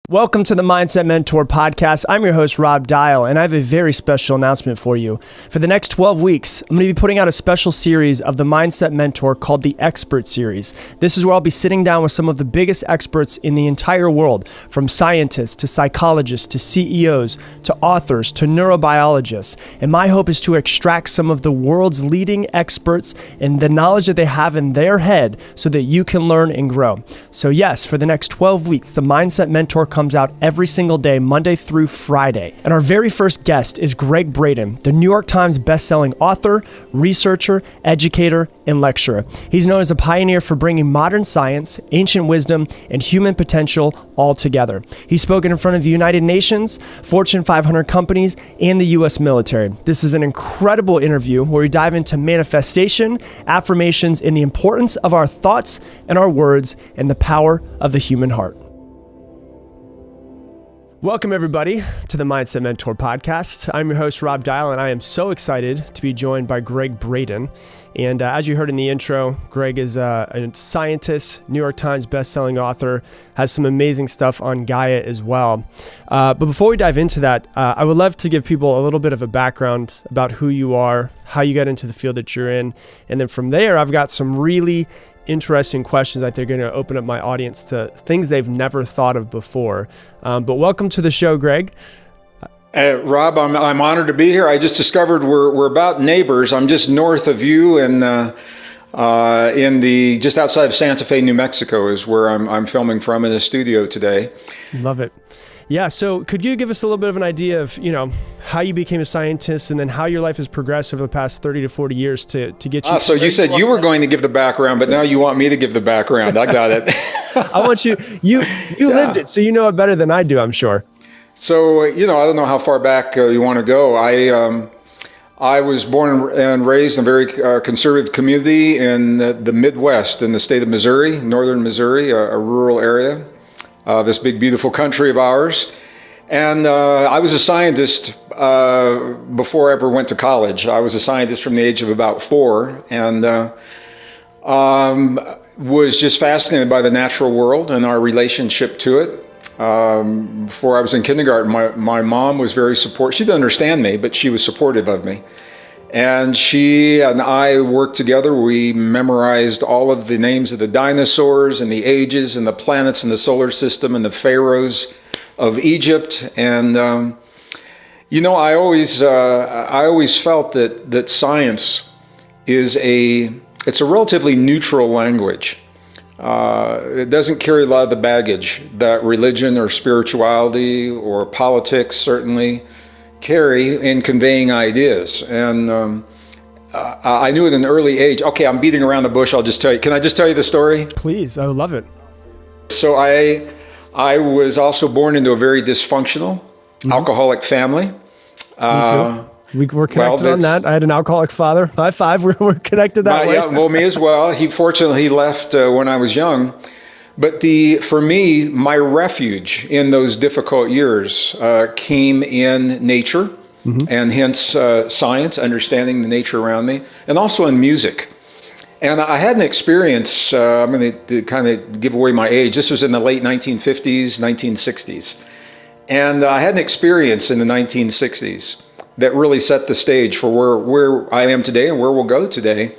Welcome to the Mindset Mentor podcast. I'm your host, Rob Dial, and I have a very special announcement for you. For the next 12 weeks, I'm going to be putting out a special series of the Mindset Mentor called the Expert Series. This is where I'll be sitting down with some of the biggest experts in the entire world, from scientists to psychologists to CEOs to authors to neurobiologists. And my hope is to extract some of the world's leading experts and the knowledge that they have in their head so that you can learn and grow. So yes, for the next 12 weeks, the Mindset Mentor comes out every single day, Monday through Friday. And our very first guest is Gregg Braden, the New York Times bestselling author, researcher, educator, and lecturer. He's known as a pioneer for bringing modern science, ancient wisdom, and human potential all together. He's spoken in front of the United Nations, Fortune 500 companies, and the U.S. military. This is an incredible interview where we dive into manifestation, affirmations, and the importance of our thoughts and our words and the power of the human heart. Welcome, everybody, to the Mindset Mentor podcast. I'm your host, Rob Dial, and I am so excited to be joined by Gregg Braden. And as you heard in the intro, Gregg is a scientist, New York Times bestselling author, has some amazing stuff on Gaia as well. But before we dive into that, I would love to give people a little bit of a background about who you are, how you got into the field that you're in. And then from there, I've got some really interesting questions that they're going to open up my audience to things they've never thought of before. But welcome to the show, Gregg. Rob, I'm honored to be here. I just discovered we're about neighbors. I'm just north of you, and just outside of Santa Fe, New Mexico, is where I'm filming from in the studio today. Love it. Yeah. So could you give us a little bit of an idea of, how you became a scientist and then how your life has progressed over the past 30 to 40 years to get you? So you said you were going to give the background, but now you want me to give the background. I got it. I want you lived it, so you know it better than I do, I'm sure. So, I don't know how far back you want to go. I was born and raised in a very conservative community in the Midwest, in the state of Missouri, northern Missouri, a rural area. This big, beautiful country of ours. And I was a scientist before I ever went to college. I was a scientist from the age of about 4 and was just fascinated by the natural world and our relationship to it. Before I was in kindergarten, my mom was very supportive. She didn't understand me, but she was supportive of me. And she and I worked together. We memorized all of the names of the dinosaurs and the ages and the planets in the solar system and the pharaohs of Egypt. And, I always felt that science is it's a relatively neutral language. It doesn't carry a lot of the baggage that religion or spirituality or politics certainly carry in conveying ideas. And I knew at an early age, okay, I'm beating around the bush, I'll just tell you. Can I just tell you the story? Please, I would love it. So I was also born into a very dysfunctional alcoholic family. Me too. We're connected on that. I had an alcoholic father. High five. We're connected that way. Yeah, well, me as well. He fortunately left when I was young. But for me, my refuge in those difficult years came in nature, and hence science, understanding the nature around me, and also in music. And I had an experience, I'm going to kind of give away my age. This was in the late 1950s, 1960s. And I had an experience in the 1960s that really set the stage for where I am today and where we'll go today.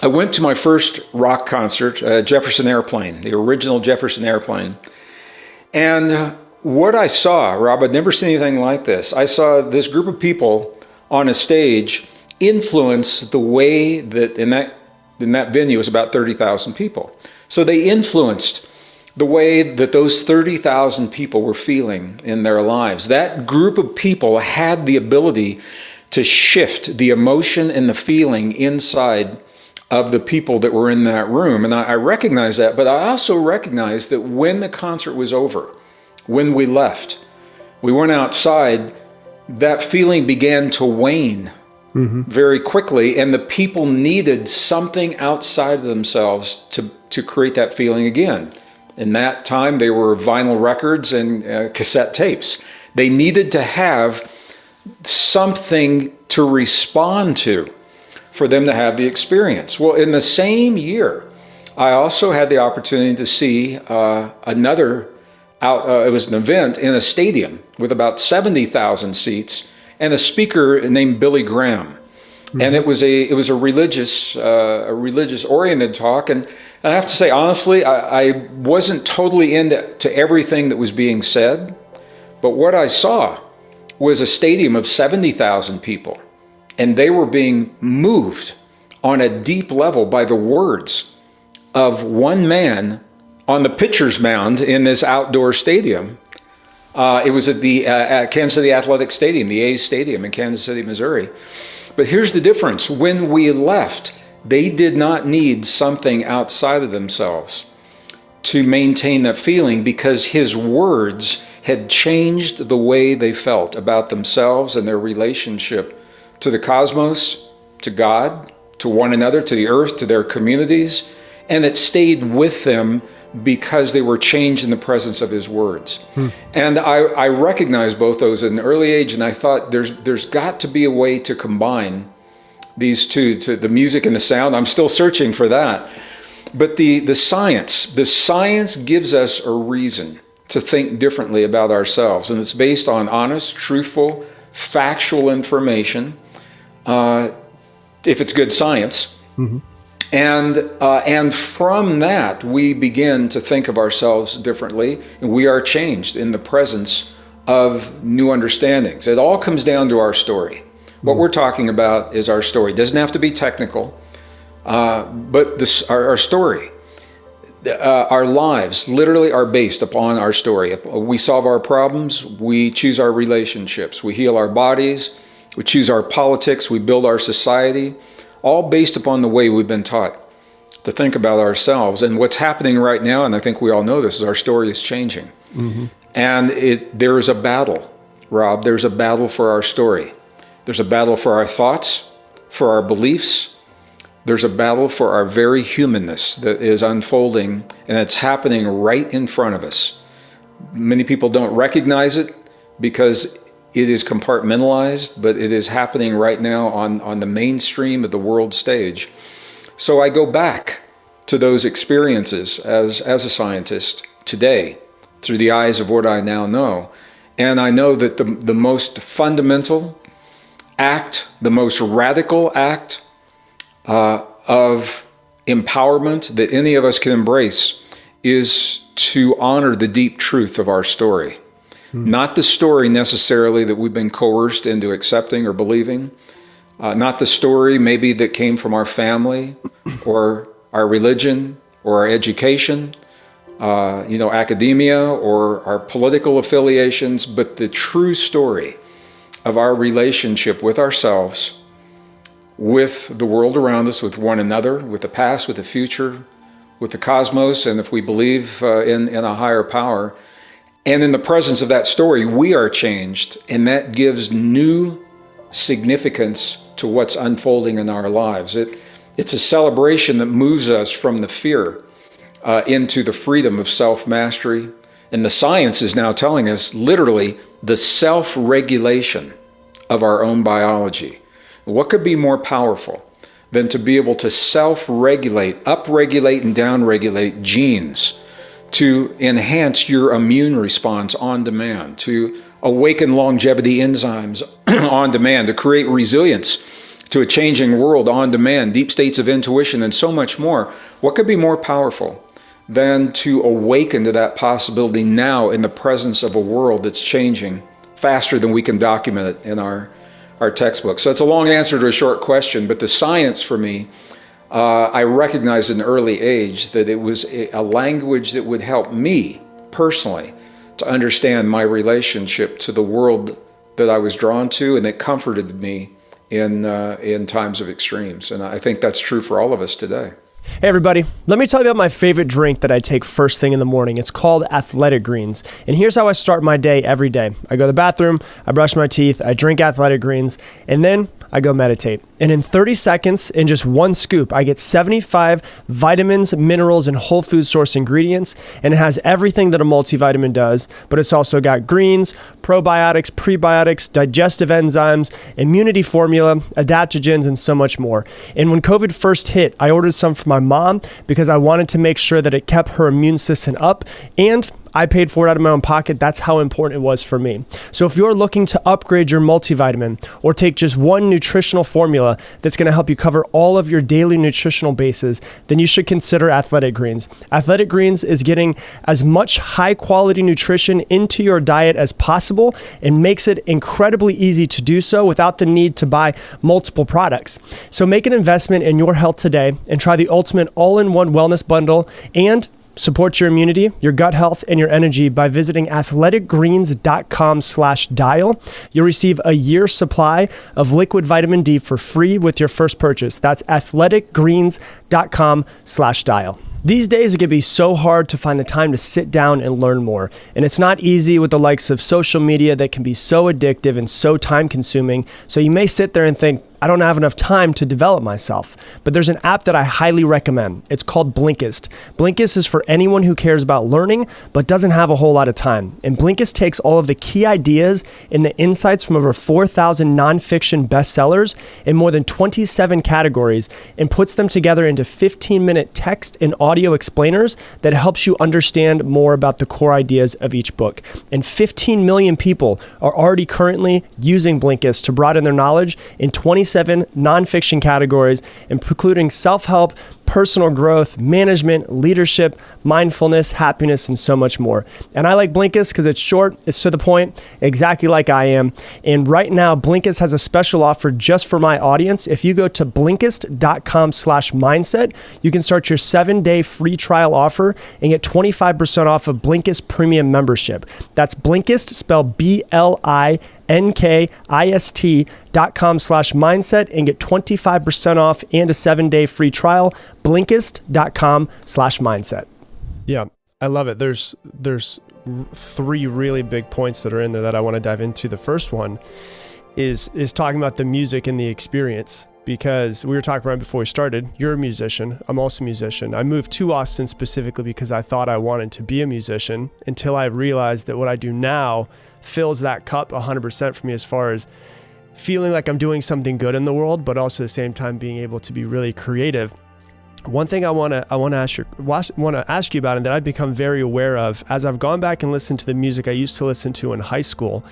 I went to my first rock concert, Jefferson Airplane, the original Jefferson Airplane. And what I saw, Rob, I'd never seen anything like this. I saw this group of people on a stage influence the way that in that venue was about 30,000 people. So they influenced the way that those 30,000 people were feeling in their lives. That group of people had the ability to shift the emotion and the feeling inside of the people that were in that room. And I recognize that, but I also recognize that when the concert was over, when we left, we went outside, that feeling began to wane very quickly, and the people needed something outside of themselves to create that feeling again. In that time, they were vinyl records and cassette tapes. They needed to have something to respond to for them to have the experience. Well, in the same year, I also had the opportunity to see another It was an event in a stadium with about 70,000 seats, and a speaker named Billy Graham. And it was a religious oriented talk. And I have to say, honestly, I wasn't totally into everything that was being said. But what I saw was a stadium of 70,000 people. And they were being moved on a deep level by the words of one man on the pitcher's mound in this outdoor stadium. It was at the Kansas City Athletic Stadium, the A's Stadium in Kansas City, Missouri. But here's the difference. When we left, they did not need something outside of themselves to maintain that feeling, because his words had changed the way they felt about themselves and their relationship to the cosmos, to God, to one another, to the earth, to their communities. And it stayed with them because they were changed in the presence of his words. And I recognized both those at an early age, and I thought there's got to be a way to combine these two, to the music and the sound. I'm still searching for that. But the science gives us a reason to think differently about ourselves, and it's based on honest, truthful, factual information, if it's good science. And from that, we begin to think of ourselves differently, and we are changed in the presence of new understandings. It all comes down to our story. What we're talking about is our story. It doesn't have to be technical, but our story, our lives literally are based upon our story. We solve our problems, we choose our relationships, we heal our bodies, we choose our politics, we build our society, all based upon the way we've been taught to think about ourselves. And what's happening right now, and I think we all know this, is our story is changing. And there is a battle, Rob. There's a battle for our story. There's a battle for our thoughts, for our beliefs. There's a battle for our very humanness that is unfolding, and it's happening right in front of us. Many people don't recognize it because it is compartmentalized, but it is happening right now on the mainstream of the world stage. So I go back to those experiences as a scientist today through the eyes of what I now know. And I know that the most fundamental act, the most radical act of empowerment that any of us can embrace is to honor the deep truth of our story. Not the story necessarily that we've been coerced into accepting or believing, not the story maybe that came from our family or our religion or our education, academia or our political affiliations, but the true story of our relationship with ourselves, with the world around us, with one another, with the past, with the future, with the cosmos, and if we believe in a higher power. And in the presence of that story, we are changed, and that gives new significance to what's unfolding in our lives. It's a celebration that moves us from the fear into the freedom of self-mastery. And the science is now telling us literally the self-regulation of our own biology. What could be more powerful than to be able to self-regulate, upregulate and downregulate genes to enhance your immune response on demand, to awaken longevity enzymes on demand, to create resilience to a changing world on demand, deep states of intuition, and so much more? What could be more powerful than to awaken to that possibility now in the presence of a world that's changing faster than we can document it in our textbooks? So it's a long answer to a short question, but the science for me, I recognized at an early age that it was a language that would help me personally to understand my relationship to the world that I was drawn to, and that comforted me in times of extremes. And I think that's true for all of us today. Hey everybody, let me tell you about my favorite drink that I take first thing in the morning. It's called Athletic Greens. And here's how I start my day every day. I go to the bathroom, I brush my teeth, I drink Athletic Greens, and then I go meditate. And in 30 seconds, in just one scoop, I get 75 vitamins, minerals, and whole food source ingredients. And it has everything that a multivitamin does, but it's also got greens, probiotics, prebiotics, digestive enzymes, immunity formula, adaptogens, and so much more. And when COVID first hit, I ordered some for my mom because I wanted to make sure that it kept her immune system up, and I paid for it out of my own pocket. That's how important it was for me. So if you're looking to upgrade your multivitamin or take just one nutritional formula that's going to help you cover all of your daily nutritional bases, then you should consider Athletic Greens. Athletic Greens is getting as much high quality nutrition into your diet as possible and makes it incredibly easy to do so without the need to buy multiple products. So make an investment in your health today and try the ultimate all-in-one wellness bundle and support your immunity, your gut health, and your energy by visiting athleticgreens.com/dial. You'll receive a year's supply of liquid vitamin D for free with your first purchase. That's athleticgreens.com/dial. These days, it can be so hard to find the time to sit down and learn more. And it's not easy with the likes of social media that can be so addictive and so time consuming. So you may sit there and think, I don't have enough time to develop myself. But there's an app that I highly recommend. It's called Blinkist. Blinkist is for anyone who cares about learning but doesn't have a whole lot of time. And Blinkist takes all of the key ideas and the insights from over 4,000 nonfiction bestsellers in more than 27 categories and puts them together into 15-minute text and audio explainers that helps you understand more about the core ideas of each book. And 15 million people are already currently using Blinkist to broaden their knowledge in 27 nonfiction categories, including self-help, personal growth, management, leadership, mindfulness, happiness, and so much more. And I like Blinkist because it's short, it's to the point, exactly like I am. And right now, Blinkist has a special offer just for my audience. If you go to Blinkist.com/mindset, you can start your 7-day free trial offer and get 25% off of Blinkist Premium membership. That's Blinkist, spelled BLINKIST.com/mindset, and get 25% off and a 7-day free trial. Blinkist.com/mindset. Yeah, I love it. There's three really big points that are in there that I want to dive into. The first one is talking about the music and the experience, because we were talking right before we started. You're a musician. I'm also a musician. I moved to Austin specifically because I thought I wanted to be a musician, until I realized that what I do now fills that cup 100% for me, as far as feeling like I'm doing something good in the world, but also at the same time being able to be really creative. One thing I want to ask you about, and that I've become very aware of as I've gone back and listened to the music I used to listen to in high school.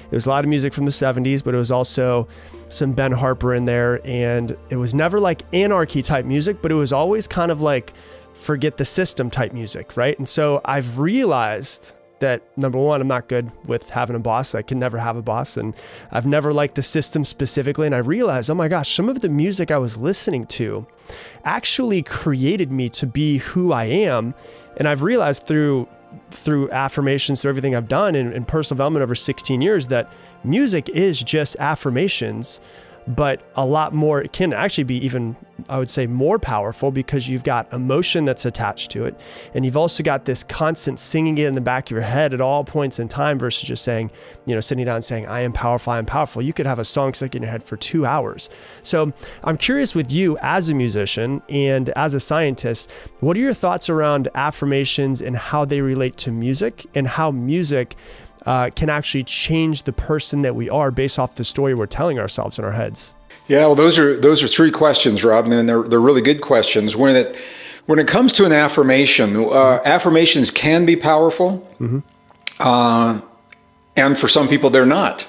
It was a lot of music from the 70s, but it was also some Ben Harper in there, and it was never like anarchy type music, but it was always kind of like forget the system type music, right? And so I've realized that, number one, I'm not good with having a boss. I can never have a boss, and I've never liked the system specifically. And I realized, oh my gosh, some of the music I was listening to actually created me to be who I am. And I've realized through affirmations, through everything I've done in personal development over 16 years, that music is just affirmations, but a lot more. It can actually be even, I would say, more powerful, because you've got emotion that's attached to it. And you've also got this constant singing it in the back of your head at all points in time, versus just saying, sitting down and saying, I am powerful, I am powerful. You could have a song stuck in your head for 2 hours. So I'm curious, with you as a musician and as a scientist, what are your thoughts around affirmations and how they relate to music, and how music can actually change the person that we are based off the story we're telling ourselves in our heads? Yeah, well, those are three questions, Rob, and they're really good questions. When it comes to an affirmation, affirmations can be powerful, and for some people they're not.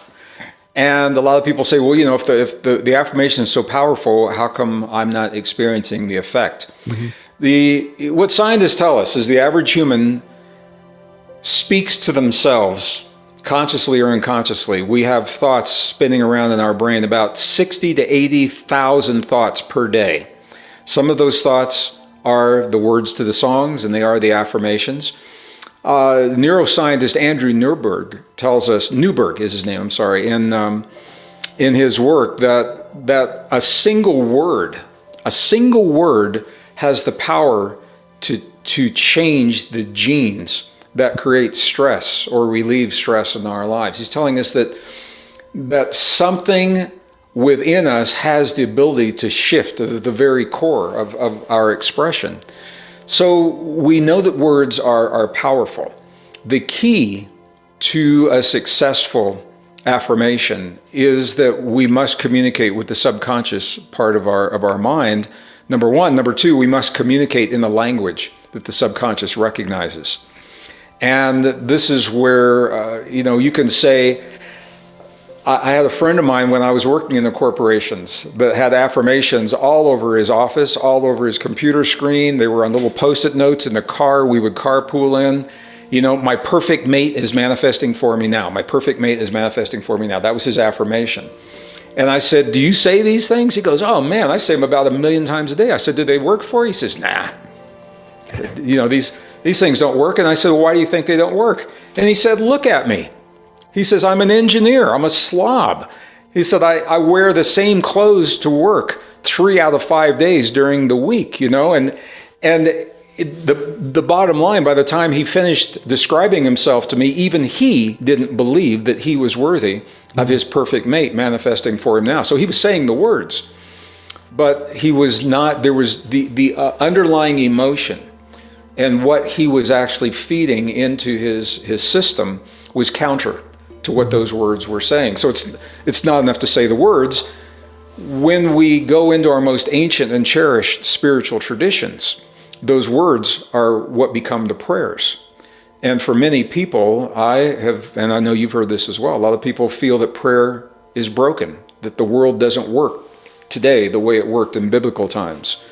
And a lot of people say, well, if the affirmation is so powerful, how come I'm not experiencing the effect? What scientists tell us is the average human speaks to themselves, consciously or unconsciously. We have thoughts spinning around in our brain, about 60 to 80,000 thoughts per day. Some of those thoughts are the words to the songs, and they are the affirmations. Neuroscientist Andrew Newberg tells us, Newberg is his name, I'm sorry, in his work, that a single word has the power to change the genes that create stress or relieve stress in our lives. He's telling us that something within us has the ability to shift to the very core of our expression. So we know that words are powerful. The key to a successful affirmation is that we must communicate with the subconscious part of our mind, number one. Number two, we must communicate in the language that the subconscious recognizes. And this is where, you can say, I had a friend of mine when I was working in the corporations that had affirmations all over his office, all over his computer screen. They were on little Post-it notes in the car. We would carpool in. My perfect mate is manifesting for me now. My perfect mate is manifesting for me now. That was his affirmation. And I said, do you say these things? He goes, oh man, I say them about 1 million times a day. I said, do they work for you? He says, nah. These things don't work. And I said, well, why do you think they don't work? And he said, look at me. He says, I'm an engineer. I'm a slob. He said, I wear the same clothes to work 3 out of 5 days during the week, and the bottom line, by the time he finished describing himself to me, even he didn't believe that he was worthy of his perfect mate manifesting for him now. So he was saying the words, but he was not, there was the underlying emotion, and what he was actually feeding into his system was counter to what those words were saying. So it's not enough to say the words. When we go into our most ancient and cherished spiritual traditions, those words are what become the prayers. And for many people, and I know you've heard this as well, a lot of people feel that prayer is broken, that the world doesn't work today the way it worked in biblical times,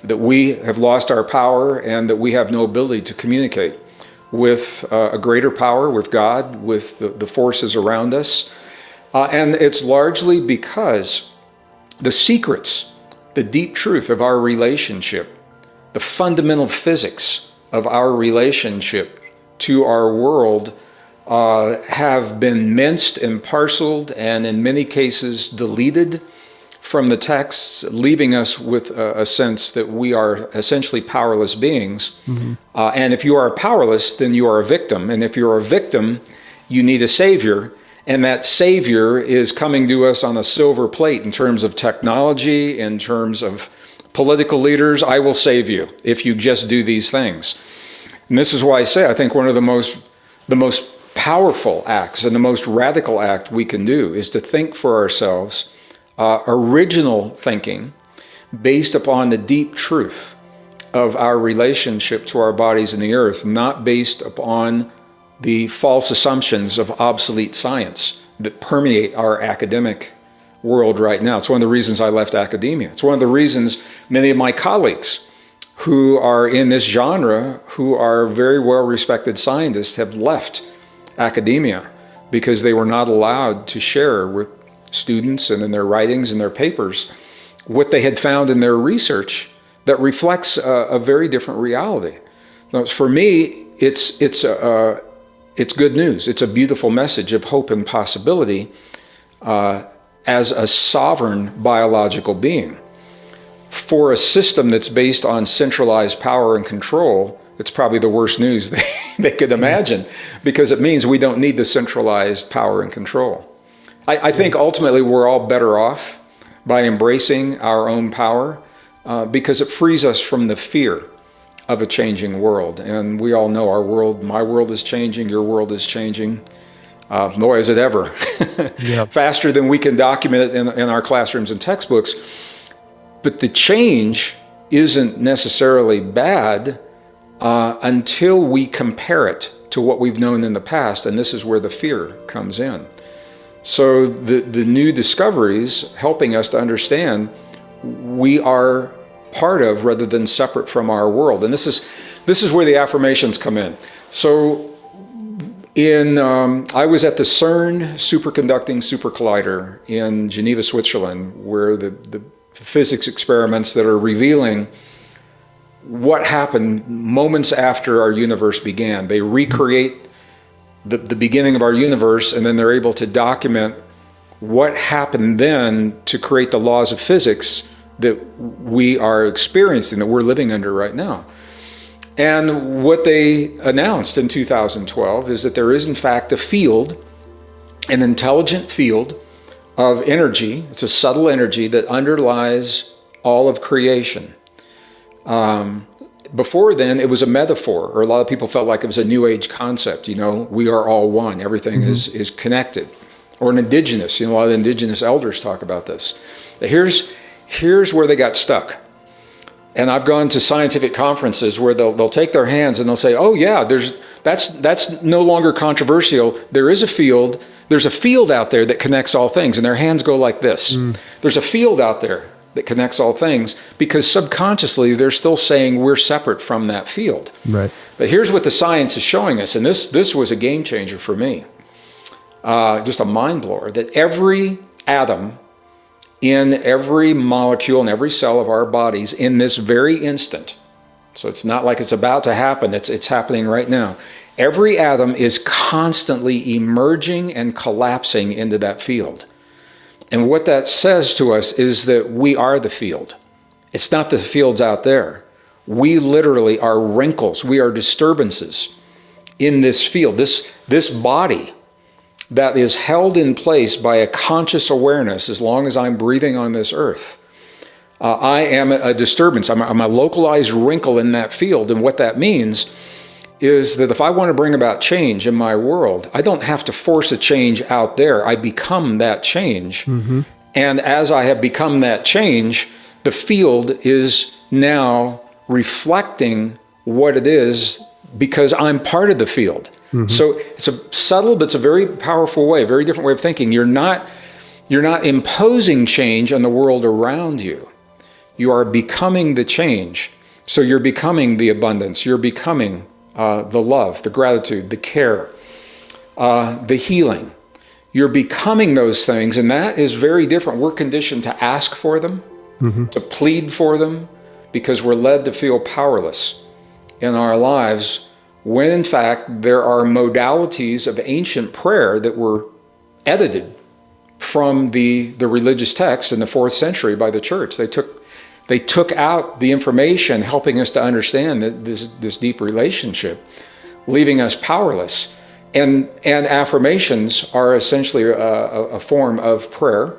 that we have lost our power and that we have no ability to communicate with a greater power, with God, with the forces around us. And it's largely because the secrets, the deep truth of our relationship, the fundamental physics of our relationship to our world have been minced and parceled and in many cases deleted from the texts, leaving us with a sense that we are essentially powerless beings. Mm-hmm. And if you are powerless, then you are a victim. And if you're a victim, you need a savior. And that savior is coming to us on a silver plate in terms of technology, in terms of political leaders. I will save you if you just do these things. And this is why I say I think one of the most powerful acts and the most radical act we can do is to think for ourselves original thinking based upon the deep truth of our relationship to our bodies and the earth, not based upon the false assumptions of obsolete science that permeate our academic world right now. It's one of the reasons I left academia. It's one of the reasons many of my colleagues who are in this genre, who are very well-respected scientists, have left academia because they were not allowed to share with students and in their writings and their papers what they had found in their research that reflects a very different reality. Now, for me, it's good news. It's a beautiful message of hope and possibility as a sovereign biological being. For a system that's based on centralized power and control, it's probably the worst news they could imagine, because it means we don't need the centralized power and control. I think ultimately we're all better off by embracing our own power because it frees us from the fear of a changing world. And we all know our world, my world is changing, your world is changing. Nor is it ever. Yep. Faster than we can document it in our classrooms and textbooks. But the change isn't necessarily bad until we compare it to what we've known in the past, and this is where the fear comes in. So the new discoveries helping us to understand we are part of rather than separate from our world. And this is where the affirmations come in. So I was at the CERN superconducting supercollider in Geneva, Switzerland, where the physics experiments that are revealing what happened moments after our universe began. They recreate the beginning of our universe, and then they're able to document what happened then to create the laws of physics that we are experiencing, that we're living under right now. And what they announced in 2012 is that there is in fact a field, an intelligent field of energy. It's a subtle energy that underlies all of creation. Before then, it was a metaphor, or a lot of people felt like it was a new age concept. We are all one. Everything is connected. Or an indigenous, a lot of indigenous elders talk about this. Here's where they got stuck. And I've gone to scientific conferences where they'll take their hands and they'll say, oh yeah, That's no longer controversial. There's a field out there that connects all things, and their hands go like this. There's a field out there that connects all things, because subconsciously they're still saying we're separate from that field. Right. But here's what the science is showing us, and this was a game changer for me, just a mind blower, that every atom in every molecule and every cell of our bodies in this very instant, so it's not like it's about to happen, it's happening right now. Every atom is constantly emerging and collapsing into that field. And what that says to us is that we are the field. It's not the fields out there. We literally are wrinkles. We are disturbances in this field, this body that is held in place by a conscious awareness as long as I'm breathing on this earth. I am a disturbance. I'm a localized wrinkle in that field. And what that means is that if I want to bring about change in my world, I don't have to force a change out there. I become that change. Mm-hmm. And as I have become that change, the field is now reflecting what it is because I'm part of the field. Mm-hmm. So it's a subtle, but it's a very powerful way, very different way of thinking. You're not imposing change on the world around you. You are becoming the change. So you're becoming the abundance. You're becoming the love, the gratitude, the care, the healing. You're becoming those things, and that is very different. We're conditioned to ask for them, mm-hmm. to plead for them, because we're led to feel powerless in our lives, when in fact there are modalities of ancient prayer that were edited from the religious texts in the 4th century by the church. They took out the information helping us to understand this deep relationship, leaving us powerless. And affirmations are essentially a form of prayer,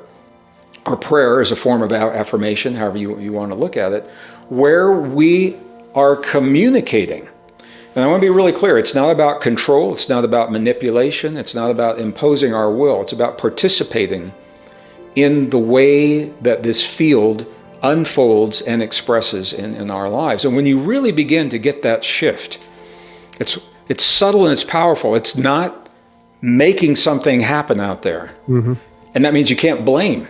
or prayer is a form of affirmation, however you want to look at it, where we are communicating. And I want to be really clear, it's not about control, it's not about manipulation, it's not about imposing our will, it's about participating in the way that this field unfolds and expresses in our lives. And when you really begin to get that shift, it's subtle and it's powerful. It's not making something happen out there. Mm-hmm. And that means you can't blame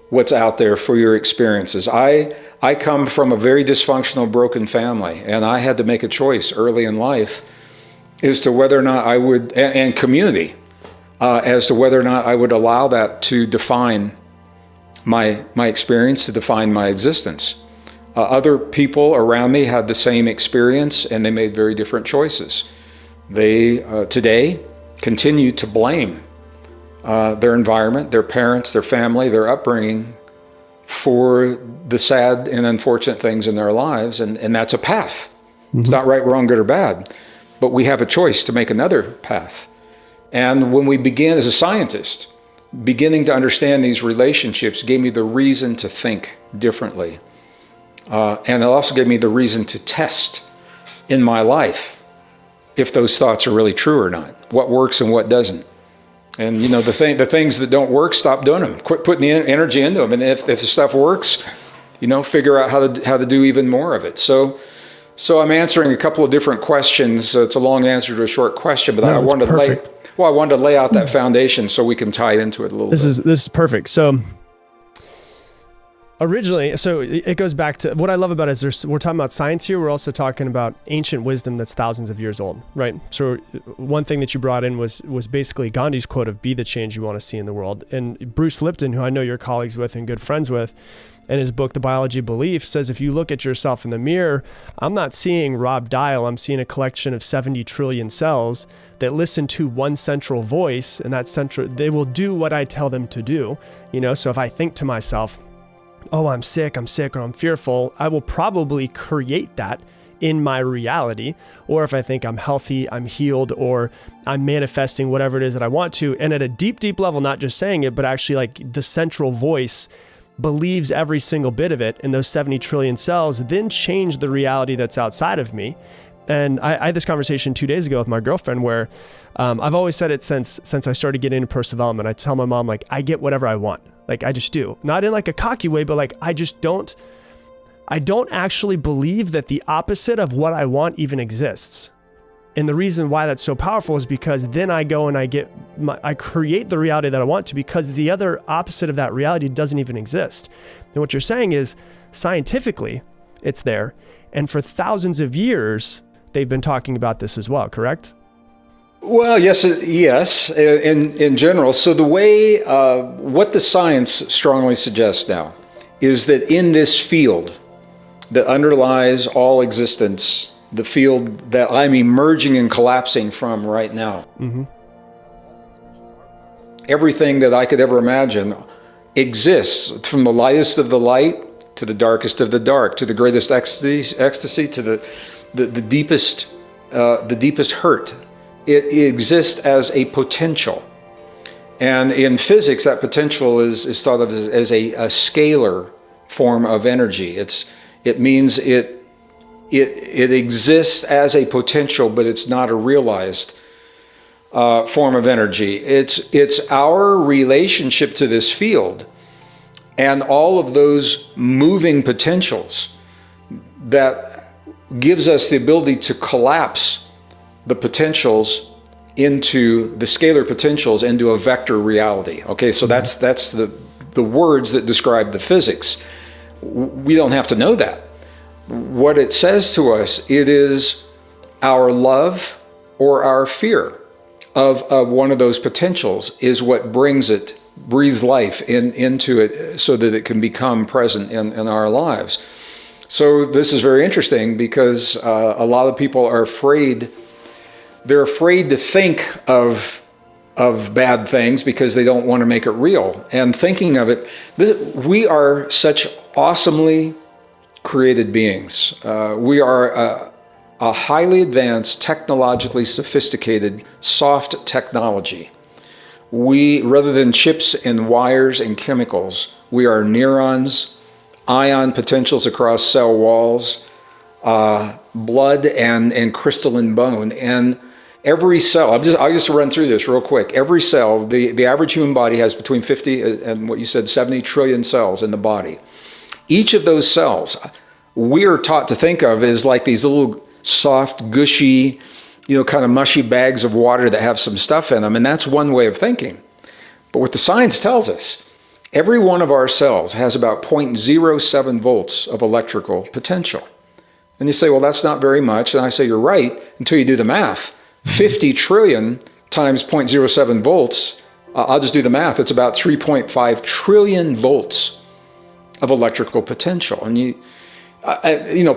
what's out there for your experiences. I come from a very dysfunctional, broken family, and I had to make a choice early in life as to whether or not I would, and community, as to whether or not I would allow that to define my experience, to define my existence. Other people around me had the same experience, and they made very different choices. They today continue to blame their environment, their parents, their family, their upbringing for the sad and unfortunate things in their lives, and that's a path. Mm-hmm. It's not right, wrong, good, or bad, but we have a choice to make another path. And when we begin as a scientist, beginning to understand these relationships gave me the reason to think differently. And it also gave me the reason to test in my life if those thoughts are really true or not, what works and what doesn't. And the things that don't work, stop doing them. Quit putting the energy into them. And if the stuff works, figure out how to do even more of it. So I'm answering a couple of different questions. It's a long answer to a short question, but I wanted to lay out that foundation so we can tie into it a little bit. This is perfect. So originally, it goes back to what I love about it is we're talking about science here. We're also talking about ancient wisdom that's thousands of years old, right? So one thing that you brought in was basically Gandhi's quote of "Be the change you want to see in the world." And Bruce Lipton, who I know you're colleagues with and good friends with, in his book, The Biology of Belief, says if you look at yourself in the mirror, I'm not seeing Rob Dial. I'm seeing a collection of 70 trillion cells that listen to one central voice, and they will do what I tell them to do. So if I think to myself, oh, I'm sick, or I'm fearful, I will probably create that in my reality. Or if I think I'm healthy, I'm healed, or I'm manifesting whatever it is that I want to. And at a deep, deep level, not just saying it, but actually like the central voice believes every single bit of it, and those 70 trillion cells then change the reality that's outside of me. And I had this conversation 2 days ago with my girlfriend where I've always said it since I started getting into personal development. I tell my mom, like, I get whatever I want. Like, I just do. Not in like a cocky way, but like, I don't actually believe that the opposite of what I want even exists. And the reason why that's so powerful is because then I go and I create the reality that I want to, because the other opposite of that reality doesn't even exist. And what you're saying is scientifically it's there. And for thousands of years, they've been talking about this as well, correct? Well, yes, in general. So the way, what the science strongly suggests now is that in this field that underlies all existence, the field that I'm emerging and collapsing from right now, everything that I could ever imagine exists, from the lightest of the light to the darkest of the dark, to the greatest ecstasy, to the deepest hurt. It exists as a potential. And in physics, that potential is thought of as a scalar form of energy. It means it exists as a potential, but it's not a realized form of energy. It's our relationship to this field and all of those moving potentials that gives us the ability to collapse the potentials into the scalar potentials into a vector reality. Okay, so that's the words that describe the physics. We don't have to know that. What it says to us, it is our love or our fear of one of those potentials is what breathes life into it so that it can become present in our lives. So this is very interesting because a lot of people are afraid. They're afraid to think of bad things because they don't want to make it real. And thinking of it, we are such awesomely created beings. We are a highly advanced, technologically sophisticated, soft technology. We, rather than chips and wires and chemicals, we are neurons, ion potentials across cell walls, blood and crystalline bone. And every cell, I'll just run through this real quick. Every cell, the average human body has between 50 and what you said, 70 trillion cells in the body. Each of those cells, we are taught to think of as like these little soft, gushy, kind of mushy bags of water that have some stuff in them. And that's one way of thinking. But what the science tells us, every one of our cells has about 0.07 volts of electrical potential. And you say, well, that's not very much. And I say, you're right, until you do the math. 50 trillion times 0.07 volts, I'll just do the math. It's about 3.5 trillion volts of electrical potential. And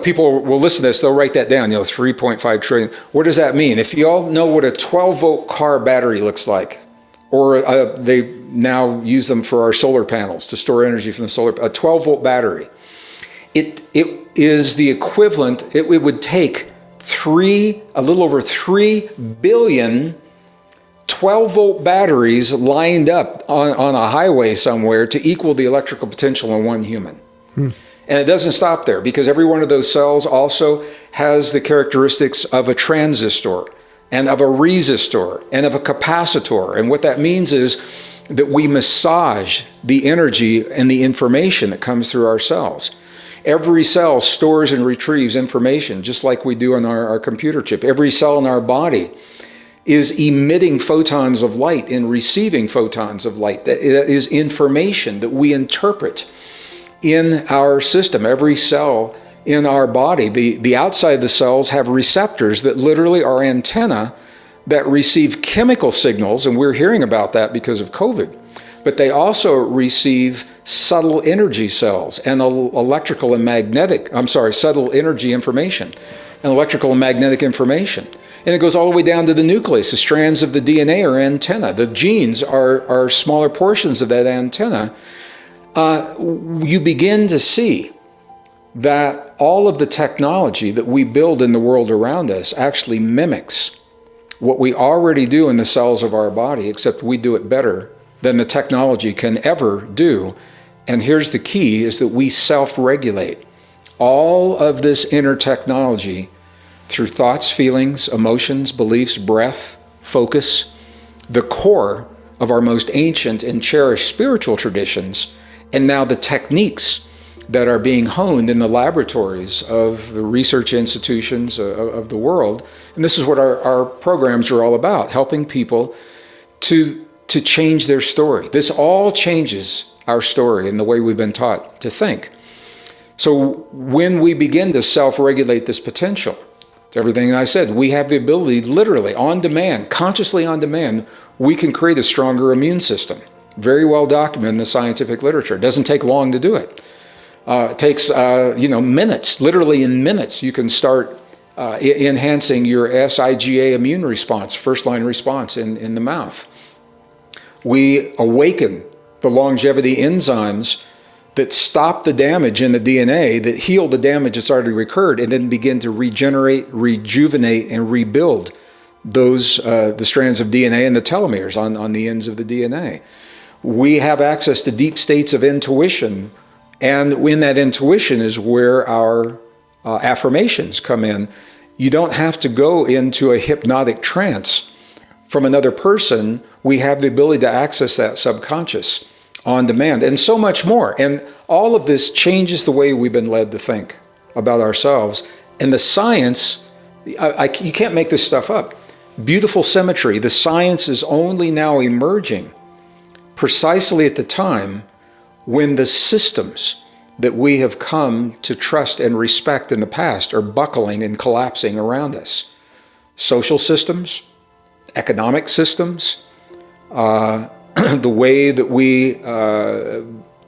people will listen to this, they'll write that down, 3.5 trillion. What does that mean? If you all know what a 12-volt car battery looks like, or they now use them for our solar panels to store energy from the solar, a 12-volt battery, it is the equivalent, it would take a little over 3 billion 12-volt batteries lined up on a highway somewhere to equal the electrical potential in one human. And it doesn't stop there, because every one of those cells also has the characteristics of a transistor and of a resistor and of a capacitor. And what that means is that we massage the energy and the information that comes through our cells. Every cell stores and retrieves information, just like we do on our computer chip. Every cell in our body is emitting photons of light and receiving photons of light. That is information that we interpret in our system. Every cell in our body, the outside of the cells have receptors that literally are antennae that receive chemical signals, and we're hearing about that because of COVID. But they also receive subtle energy cells and subtle energy information and electrical and magnetic information. And it goes all the way down to the nucleus. The strands of the DNA are antenna. The genes are smaller portions of that antenna. You begin to see that all of the technology that we build in the world around us actually mimics what we already do in the cells of our body, except we do it better than the technology can ever do. And here's the key, is that we self-regulate all of this inner technology through thoughts, feelings, emotions, beliefs, breath, focus, the core of our most ancient and cherished spiritual traditions, and now the techniques that are being honed in the laboratories of the research institutions of the world. And this is what our programs are all about, helping people to change their story. This all changes our story and the way we've been taught to think. So when we begin to self-regulate this potential, it's everything I said, we have the ability, literally on demand, consciously on demand, we can create a stronger immune system. Very well documented in the scientific literature. It doesn't take long to do it. It takes minutes, literally in minutes, you can start enhancing your SIGA immune response, first-line response in the mouth. We awaken the longevity enzymes that stop the damage in the DNA, that heal the damage that's already occurred, and then begin to regenerate, rejuvenate, and rebuild those the strands of DNA and the telomeres on the ends of the DNA. We have access to deep states of intuition, and in that intuition is where our affirmations come in. You don't have to go into a hypnotic trance from another person. We have the ability to access that subconscious on demand, and so much more. And all of this changes the way we've been led to think about ourselves. And the science, you can't make this stuff up. Beautiful symmetry. The science is only now emerging precisely at the time when the systems that we have come to trust and respect in the past are buckling and collapsing around us. Social systems, economic systems, the way that we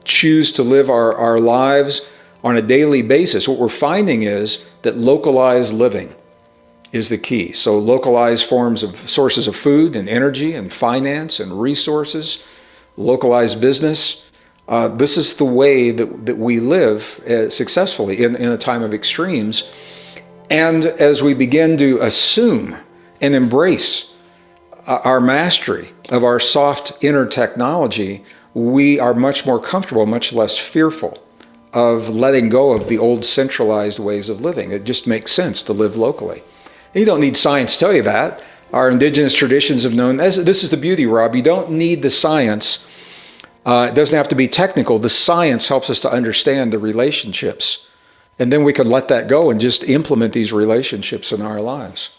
choose to live our lives on a daily basis. What we're finding is that localized living is the key. So localized forms of sources of food and energy and finance and resources, localized business. This is the way that we live successfully in a time of extremes. And as we begin to assume and embrace our mastery of our soft inner technology, we are much more comfortable, much less fearful of letting go of the old centralized ways of living. It just makes sense to live locally. You don't need science to tell you that. Our indigenous traditions have known, this is the beauty, Rob, you don't need the science. It doesn't have to be technical. The science helps us to understand the relationships. And then we can let that go and just implement these relationships in our lives.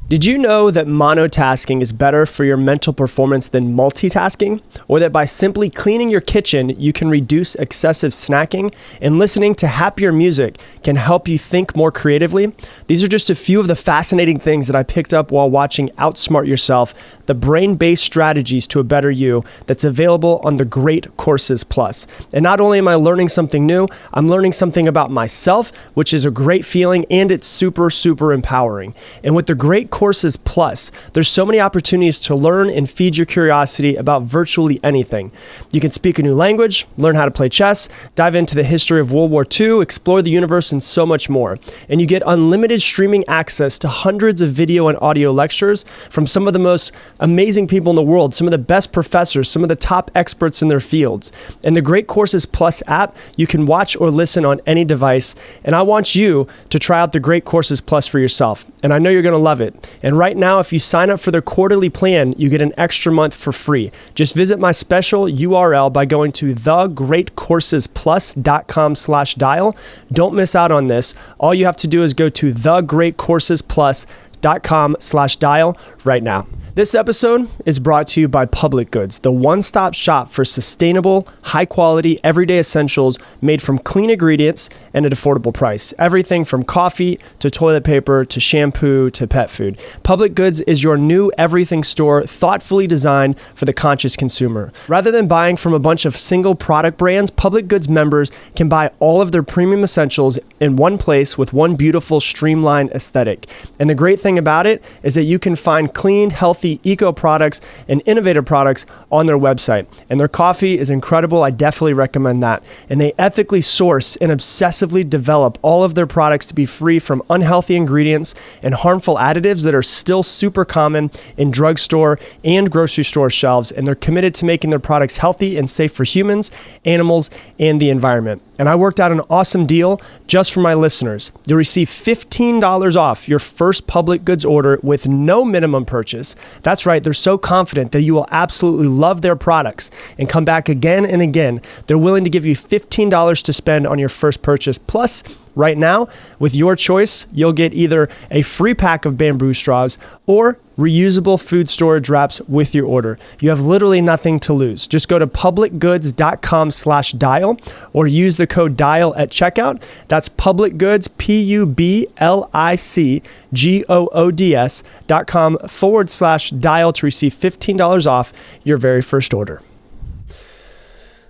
Did you know that monotasking is better for your mental performance than multitasking? Or that by simply cleaning your kitchen, you can reduce excessive snacking, and listening to happier music can help you think more creatively? These are just a few of the fascinating things that I picked up while watching Outsmart Yourself, the brain-based strategies to a better you that's available on the Great Courses Plus. And not only am I learning something new, I'm learning something about myself, which is a great feeling, and it's super, super empowering. And with the Great Courses Plus, there's so many opportunities to learn and feed your curiosity about virtually anything. You can speak a new language, learn how to play chess, dive into the history of World War II, explore the universe, and so much more. And you get unlimited streaming access to hundreds of video and audio lectures from some of the most amazing people in the world, some of the best professors, some of the top experts in their fields. And the Great Courses Plus app, you can watch or listen on any device. And I want you to try out the Great Courses Plus for yourself. And I know you're going to love it. And right now, if you sign up for their quarterly plan, you get an extra month for free. Just visit my special URL by going to thegreatcoursesplus.com/dial. Don't miss out on this. All you have to do is go to thegreatcoursesplus.com/dial right now. This episode is brought to you by Public Goods, the one-stop shop for sustainable, high-quality, everyday essentials made from clean ingredients and at affordable price. Everything from coffee to toilet paper to shampoo to pet food. Public Goods is your new everything store, thoughtfully designed for the conscious consumer. Rather than buying from a bunch of single product brands, Public Goods members can buy all of their premium essentials in one place with one beautiful, streamlined aesthetic. And the great thing about it is that you can find clean, healthy, eco products and innovative products on their website. And their coffee is incredible. I definitely recommend that. And they ethically source and obsessively develop all of their products to be free from unhealthy ingredients and harmful additives that are still super common in drugstore and grocery store shelves. And they're committed to making their products healthy and safe for humans, animals, and the environment. and I worked out an awesome deal just for my listeners. You'll receive $15 off your first public goods order with no minimum purchase. That's right, they're so confident that you will absolutely love their products and come back again and again. They're willing to give you $15 to spend on your first purchase. Plus, right now, with your choice, you'll get either a free pack of bamboo straws or reusable food storage wraps with your order. You have literally nothing to lose. Just go to publicgoods.com/dial or use the code DIAL at checkout. That's publicgoods, publicgoods.com/dial to receive $15 off your very first order.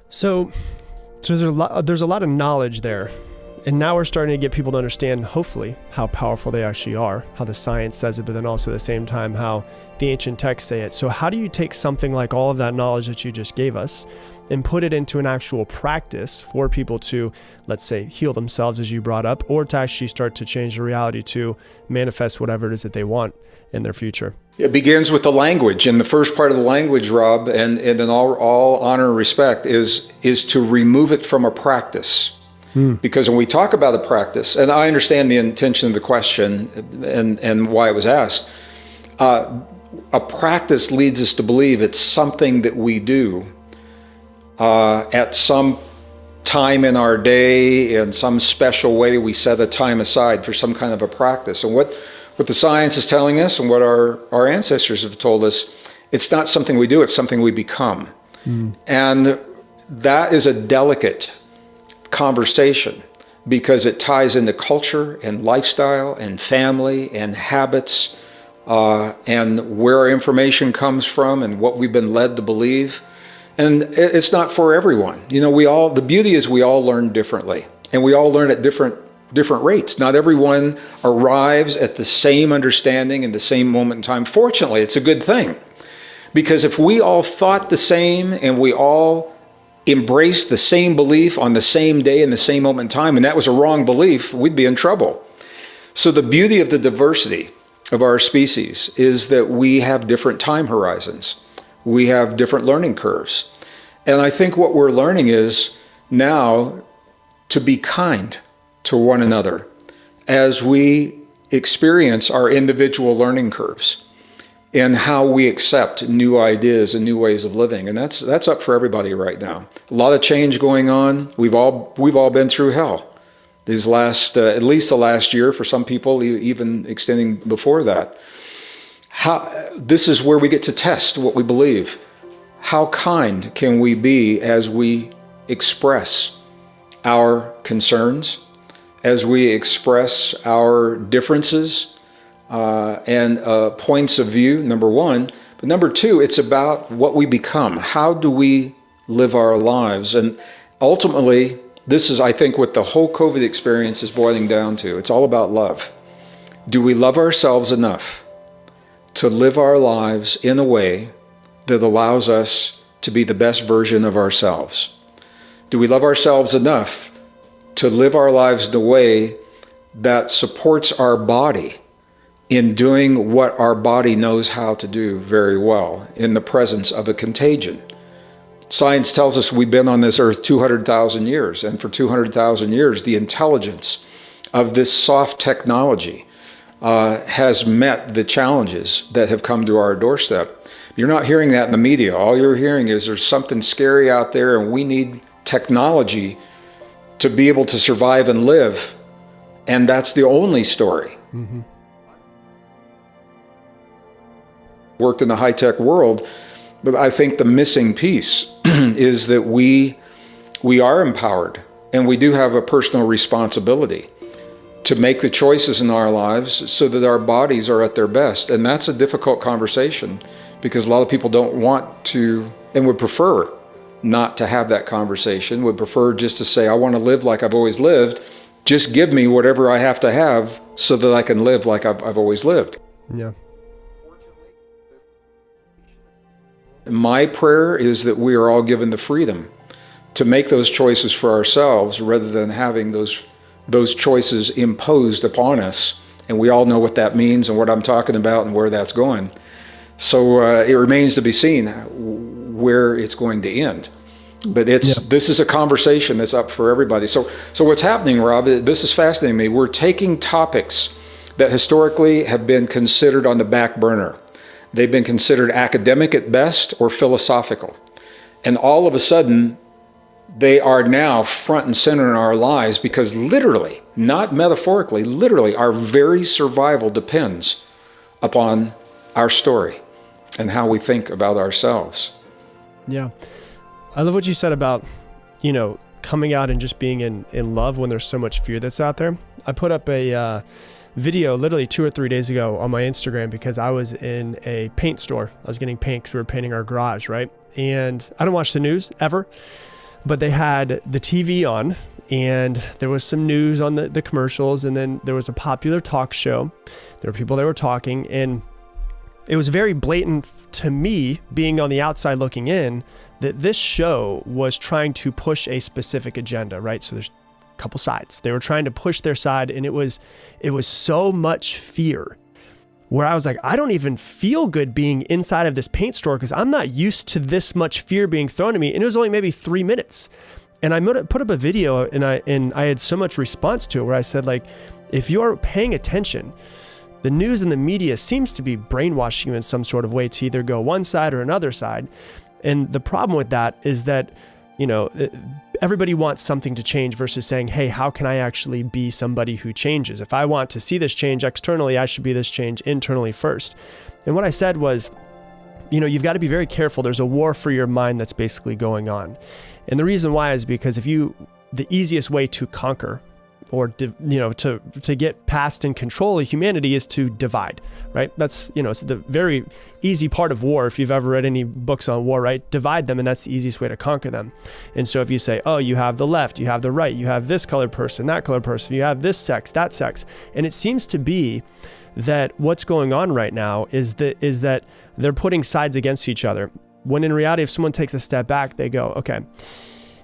So there's a lot of knowledge there. And now we're starting to get people to understand, hopefully, how powerful they actually are, how the science says it, but then also at the same time, how the ancient texts say it. So how do you take something like all of that knowledge that you just gave us and put it into an actual practice for people to, let's say, heal themselves, as you brought up, or to actually start to change the reality to manifest whatever it is that they want in their future? It begins with the language. And the first part of the language, Rob, and in all honor and respect, is to remove it from a practice. Because when we talk about a practice, and I understand the intention of the question and why it was asked, a practice leads us to believe it's something that we do at some time in our day, in some special way. We set a time aside for some kind of a practice. And what the science is telling us and what our ancestors have told us, it's not something we do, it's something we become. And that is a delicate conversation because it ties into culture and lifestyle and family and habits and where our information comes from and what we've been led to believe. And it's not for everyone. You know, the beauty is we all learn differently, and we all learn at different rates. Not everyone arrives at the same understanding in the same moment in time. Fortunately, it's a good thing, because if we all thought the same and we all embraced the same belief on the same day in the same moment in time, and that was a wrong belief, we'd be in trouble. So the beauty of the diversity of our species is that we have different time horizons. We have different learning curves. And I think what we're learning is now to be kind to one another as we experience our individual learning curves and how we accept new ideas and new ways of living. And that's up for everybody right now. A lot of change going on. We've all been through hell these last, at least the last year, for some people, even extending before that. This is where we get to test what we believe. How kind can we be as we express our concerns, as we express our differences, and points of view, number one. But number two, it's about what we become. How do we live our lives? And ultimately, this is, I think, what the whole COVID experience is boiling down to. It's all about love. Do we love ourselves enough to live our lives in a way that allows us to be the best version of ourselves? Do we love ourselves enough to live our lives the way that supports our body in doing what our body knows how to do very well in the presence of a contagion? Science tells us we've been on this earth 200,000 years, and for 200,000 years, the intelligence of this soft technology has met the challenges that have come to our doorstep. You're not hearing that in the media. All you're hearing is there's something scary out there, and we need technology to be able to survive and live, and that's the only story. Mm-hmm. Worked in the high-tech world, but I think the missing piece is that we are empowered, and we do have a personal responsibility to make the choices in our lives so that our bodies are at their best. And that's a difficult conversation because a lot of people don't want to and would prefer not to have that conversation, would prefer just to say, I want to live like I've always lived. Just give me whatever I have to have so that I can live like I've always lived. Yeah. My prayer is that we are all given the freedom to make those choices for ourselves rather than having those choices imposed upon us. And we all know what that means and what I'm talking about and where that's going. So it remains to be seen where it's going to end. But this is a conversation that's up for everybody. So what's happening, Rob, this is fascinating to me. We're taking topics that historically have been considered on the back burner. They've been considered academic at best or philosophical. And all of a sudden, they are now front and center in our lives because literally, not metaphorically, literally, our very survival depends upon our story and how we think about ourselves. Yeah. I love what you said about, coming out and just being in love when there's so much fear that's out there. I put up a video literally 2 or 3 days ago on my Instagram because I was in a paint store. I was getting paint because we were painting our garage, right? And I don't watch the news ever, but they had the TV on and there was some news on the commercials, and then there was a popular talk show. There were people that were talking, and it was very blatant to me, being on the outside looking in, that this show was trying to push a specific agenda, right? So there's a couple sides. They were trying to push their side, and it was so much fear where I was like, I don't even feel good being inside of this paint store because I'm not used to this much fear being thrown at me. And it was only maybe 3 minutes. And I put up a video, and I had so much response to it where I said, like, if you are paying attention, the news and the media seems to be brainwashing you in some sort of way to either go one side or another side. And the problem with that is that, everybody wants something to change versus saying, hey, how can I actually be somebody who changes? If I want to see this change externally, I should be this change internally first. And what I said was, you've got to be very careful. There's a war for your mind that's basically going on. And the reason why is because the easiest way to conquer or to get past and control humanity is to divide, right? That's, it's the very easy part of war. If you've ever read any books on war, right? Divide them, and that's the easiest way to conquer them. And so if you say, oh, you have the left, you have the right, you have this colored person, that colored person, you have this sex, that sex. And it seems to be that what's going on right now is that they're putting sides against each other. When in reality, if someone takes a step back, they go, okay,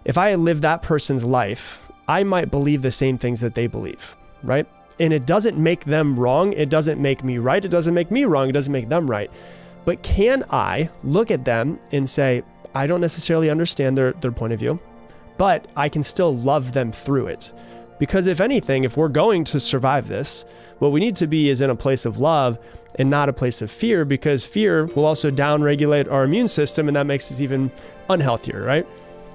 if I live that person's life, I might believe the same things that they believe, right? And it doesn't make them wrong. It doesn't make me right. It doesn't make me wrong. It doesn't make them right. But can I look at them and say, I don't necessarily understand their point of view, but I can still love them through it? Because if anything, if we're going to survive this, what we need to be is in a place of love and not a place of fear, because fear will also downregulate our immune system, and that makes us even unhealthier, right?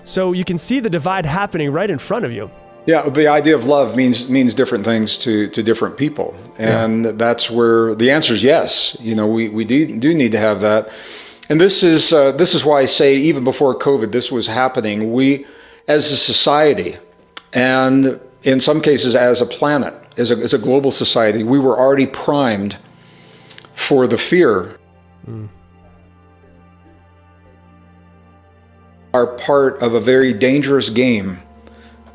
So you can see the divide happening right in front of you. Yeah, the idea of love means different things to different people. And that's where the answer is yes. We do need to have that. And this is why I say even before COVID, this was happening. We, as a society, and in some cases as a planet, as a global society, we were already primed for the fear. Are part of a very dangerous game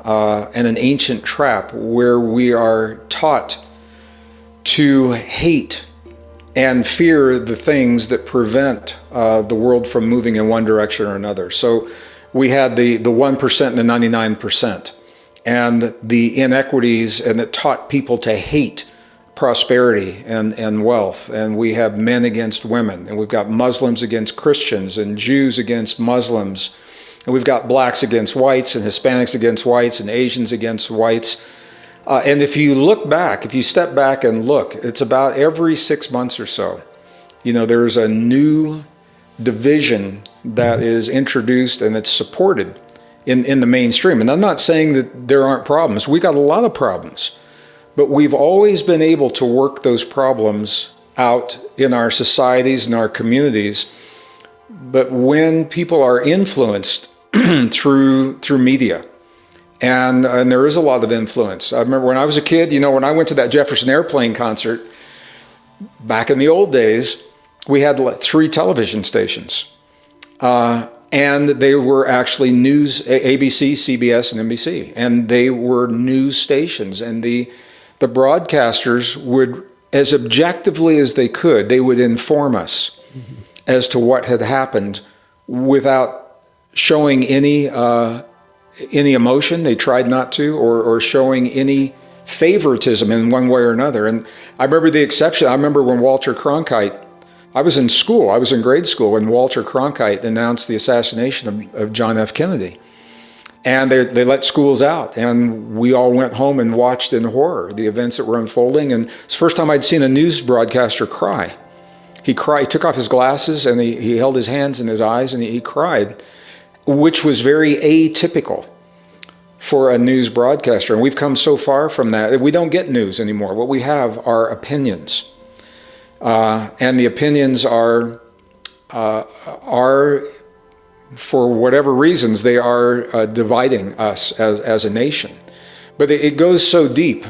and an ancient trap where we are taught to hate and fear the things that prevent the world from moving in one direction or another. So we had the 1% and the 99% and the inequities, and it taught people to hate prosperity and wealth. And we have men against women, and we've got Muslims against Christians, and Jews against Muslims. And we've got blacks against whites, and Hispanics against whites, and Asians against whites. And if you step back and look, it's about every 6 months or so, there's a new division that is introduced, and it's supported in the mainstream. And I'm not saying that there aren't problems. We got a lot of problems, but we've always been able to work those problems out in our societies and our communities. But when people are influenced through media, and there is a lot of influence. I remember when I was a kid, when I went to that Jefferson Airplane concert, back in the old days, we had 3 television stations. And they were actually news, ABC, CBS, and NBC. And they were news stations. And the broadcasters would, as objectively as they could, they would inform us as to what had happened without showing any emotion. They tried not to, or showing any favoritism in one way or another. And I remember the exception. I remember when Walter Cronkite I was in school. I was in grade school when Walter Cronkite announced the assassination of John F. Kennedy. And they let schools out, and we all went home and watched in horror the events that were unfolding. And it's the first time I'd seen a news broadcaster cry. He cried. He took off his glasses and he held his hands in his eyes and he cried, which was very atypical for a news broadcaster. And we've come so far from that. We don't get news anymore. What we have are opinions, and the opinions are for whatever reasons, they are dividing us as a nation. But it goes so deep.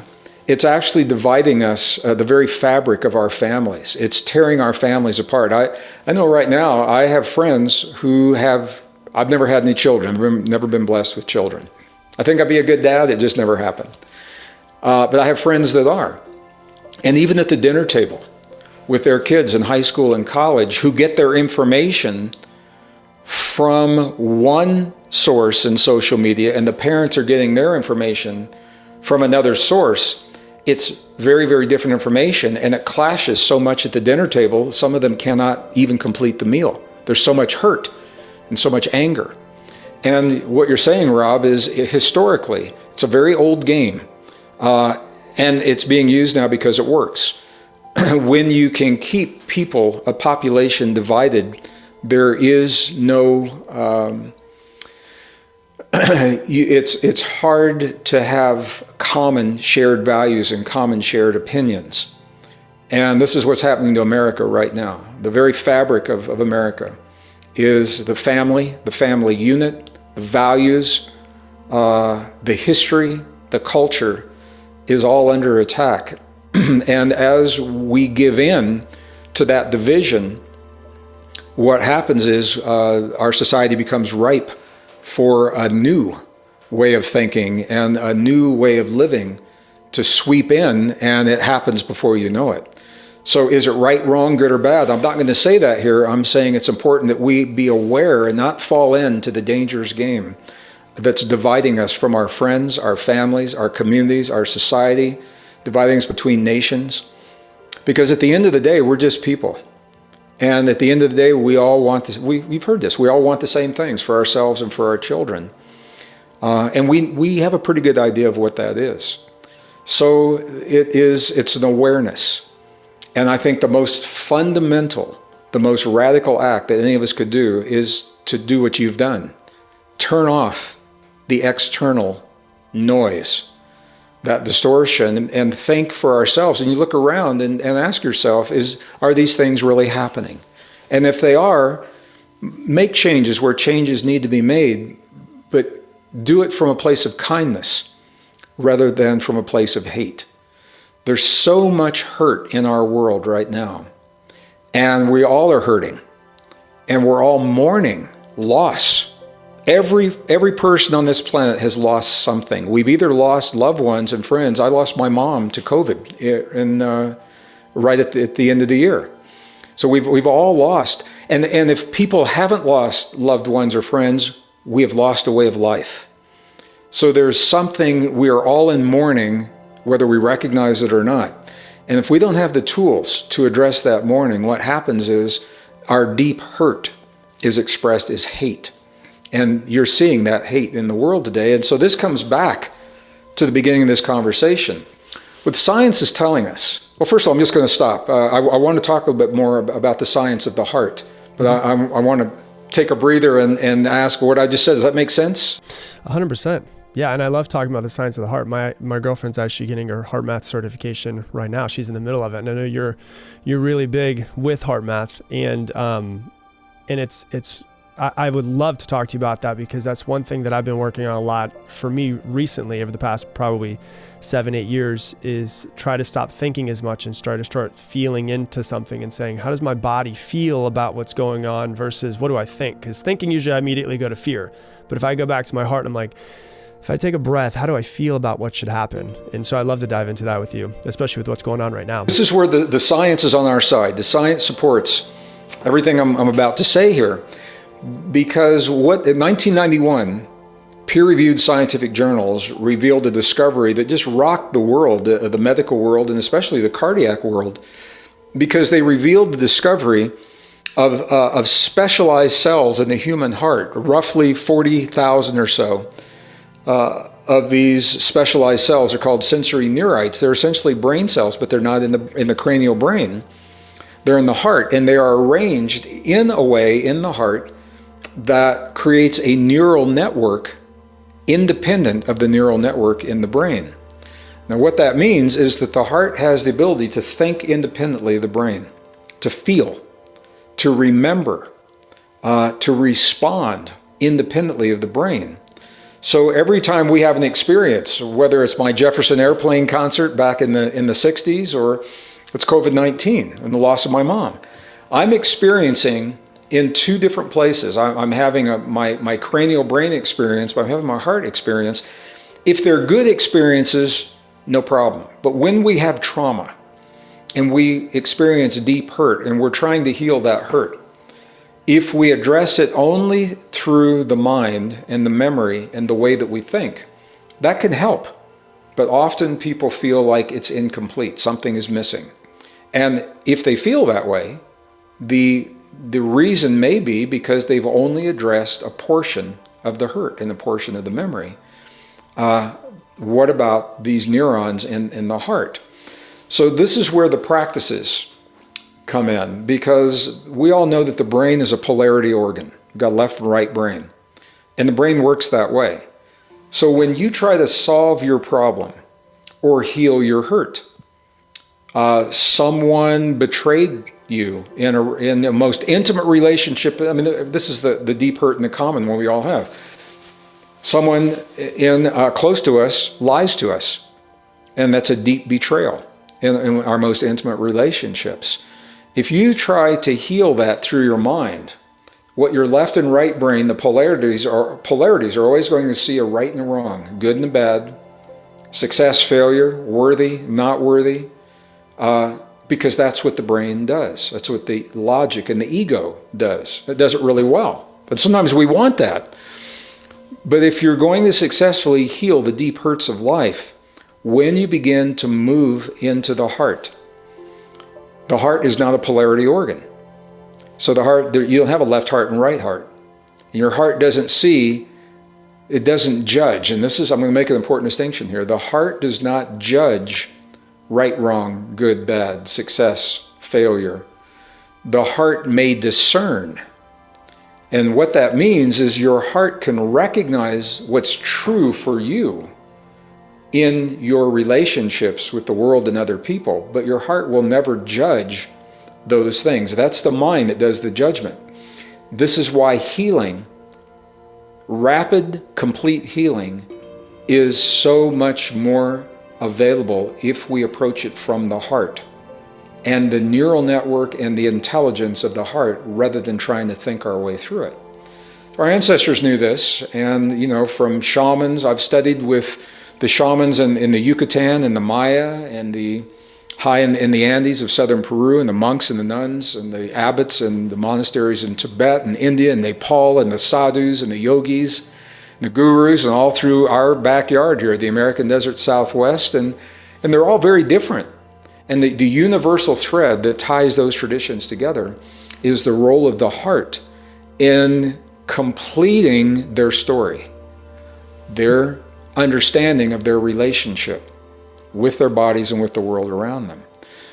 It's actually dividing us, the very fabric of our families. It's tearing our families apart. I know right now I have friends who I've never had any children. I've never been blessed with children. I think I'd be a good dad. It just never happened. But I have friends that are. And even at the dinner table with their kids in high school and college who get their information from one source in social media, and the parents are getting their information from another source, it's very, very different information, and it clashes so much at the dinner table, some of them cannot even complete the meal. There's so much hurt and so much anger. And what you're saying, Rob, is historically, it's a very old game, and it's being used now because it works. When you can keep people, a population divided, there is no, it's hard to have common shared values and common shared opinions. And this is what's happening to America right now. The very fabric of America is the family unit, the values, the history, the culture is all under attack. And as we give in to that division, what happens is our society becomes ripe for a new way of thinking and a new way of living to sweep in, and it happens before you know it. So is it right, wrong, good, or bad? I'm not going to say that here. I'm saying it's important that we be aware and not fall into the dangerous game that's dividing us from our friends, our families, our communities, our society, dividing us between nations. Because at the end of the day, we're just people. And at the end of the day, we all want this. We've heard this. We all want the same things for ourselves and for our children. And we have a pretty good idea of what that is. So it's an awareness. And I think the most fundamental, the most radical act that any of us could do is to do what you've done. Turn off the external noise, that distortion, and think for ourselves. And you look around and ask yourself, are these things really happening? And if they are, make changes where changes need to be made, but do it from a place of kindness rather than from a place of hate. There's so much hurt in our world right now, and we all are hurting, and we're all mourning loss. Every person on this planet has lost something. We've either lost loved ones and friends. I lost my mom to COVID right at the end of the year. So we've all lost. And if people haven't lost loved ones or friends, we have lost a way of life. So there's something, we are all in mourning, whether we recognize it or not. And if we don't have the tools to address that mourning, what happens is our deep hurt is expressed as hate. And you're seeing that hate in the world today. And so this comes back to the beginning of this conversation. What science is telling us, well, first of all, I'm just going to stop. I want to talk a little bit more about the science of the heart. But I want to take a breather and ask what I just said. Does that make sense? 100%. Yeah, and I love talking about the science of the heart. My girlfriend's actually getting her heart math certification right now. She's in the middle of it. And I know you're really big with heart math. And it's I would love to talk to you about that, because that's one thing that I've been working on a lot for me recently over the past probably 7-8 years, is try to stop thinking as much and try to start feeling into something and saying, how does my body feel about what's going on versus what do I think? Because thinking, usually I immediately go to fear. But if I go back to my heart and I'm like, if I take a breath, how do I feel about what should happen? And so I'd love to dive into that with you, especially with what's going on right now. This is where the science is on our side. The science supports everything I'm about to say here. Because in 1991, peer-reviewed scientific journals revealed a discovery that just rocked the world, the medical world, and especially the cardiac world, because they revealed the discovery of specialized cells in the human heart, roughly 40,000 or so. Of these specialized cells are called sensory neurites. They're essentially brain cells, but they're not in the cranial brain. They're in the heart, and they are arranged in a way in the heart that creates a neural network independent of the neural network in the brain. Now, what that means is that the heart has the ability to think independently of the brain, to feel, to remember, to respond independently of the brain. So every time we have an experience, whether it's my Jefferson Airplane concert back in the 60s, or it's COVID-19 and the loss of my mom, I'm experiencing in two different places. I'm having my cranial brain experience, but I'm having my heart experience. If they're good experiences, no problem. But when we have trauma and we experience deep hurt and we're trying to heal that hurt, if we address it only through the mind and the memory and the way that we think, that can help. But often people feel like it's incomplete, something is missing. And if they feel that way, the reason may be because they've only addressed a portion of the hurt and a portion of the memory. What about these neurons in the heart? So this is where the practices come in, because we all know that the brain is a polarity organ. We've got left and right brain, and the brain works that way. So when you try to solve your problem or heal your hurt, someone betrayed you in a most intimate relationship. I mean, this is the deep hurt and the common one we all have. Someone close to us lies to us, and that's a deep betrayal in our most intimate relationships. If you try to heal that through your mind, what your left and right brain, the polarities are always going to see a right and a wrong, good and a bad, success, failure, worthy, not worthy, because that's what the brain does. That's what the logic and the ego does. It does it really well. But sometimes we want that. But if you're going to successfully heal the deep hurts of life, when you begin to move into the heart is not a polarity organ. So the heart, you'll have a left heart and right heart. And your heart doesn't see, it doesn't judge. And this is, I'm going to make an important distinction here. The heart does not judge right, wrong, good, bad, success, failure. The heart may discern. And what that means is your heart can recognize what's true for you in your relationships with the world and other people, but your heart will never judge those things. That's the mind that does the judgment. This is why healing, rapid, complete healing, is so much more available if we approach it from the heart and the neural network and the intelligence of the heart, rather than trying to think our way through it. Our ancestors knew this, and from shamans, I've studied with the shamans in the Yucatan and the Maya and the high in the Andes of southern Peru, and the monks and the nuns and the abbots and the monasteries in Tibet and India and Nepal, and the sadhus and the yogis, and the gurus, and all through our backyard here, the American Desert Southwest, and they're all very different. And the universal thread that ties those traditions together is the role of the heart in completing their story, their understanding of their relationship with their bodies and with the world around them.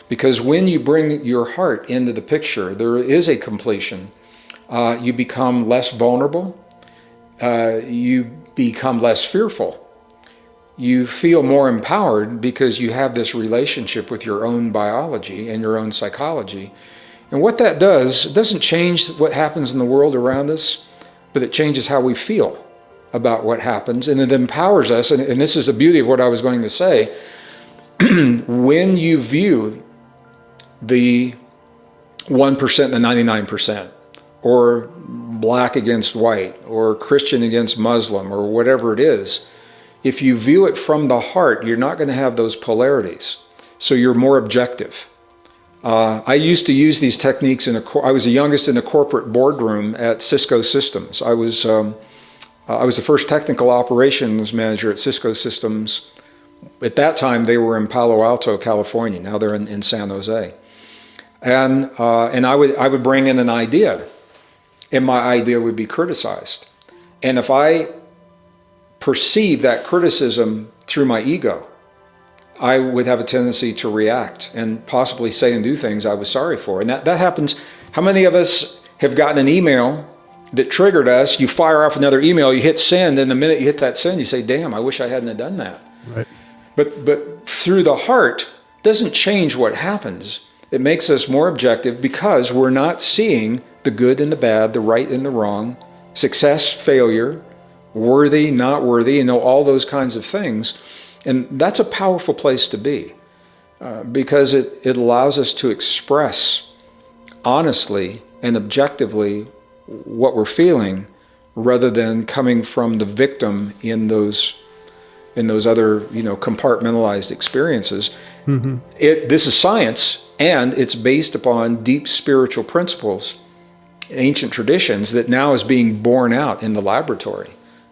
Because when you bring your heart into the picture, there is a completion. You become less vulnerable. You become less fearful. You feel more empowered because you have this relationship with your own biology and your own psychology. And what that does, it doesn't change what happens in the world around us, but it changes how we feel about what happens, and it empowers us. And this is the beauty of what I was going to say. When you view the 1% and the 99%, or black against white, or Christian against Muslim, or whatever it is, if you view it from the heart, you're not going to have those polarities. So you're more objective. I used to use these techniques I was the youngest in the corporate boardroom at Cisco Systems. I was the first technical operations manager at Cisco Systems. At that time, they were in Palo Alto, California. Now they're in San Jose. And I would bring in an idea, and my idea would be criticized. And if I perceive that criticism through my ego, I would have a tendency to react and possibly say and do things I was sorry for. And that happens. How many of us have gotten an email that triggered us? You fire off another email, you hit send, and the minute you hit that send, you say, damn, I wish I hadn't have done that. Right. But through the heart doesn't change what happens. It makes us more objective because we're not seeing the good and the bad, the right and the wrong, success, failure, worthy, not worthy, all those kinds of things. And that's a powerful place to be because it allows us to express honestly and objectively what we're feeling rather than coming from the victim in those other, compartmentalized experiences. Mm-hmm. This is science, and it's based upon deep spiritual principles, ancient traditions that now is being borne out in the laboratory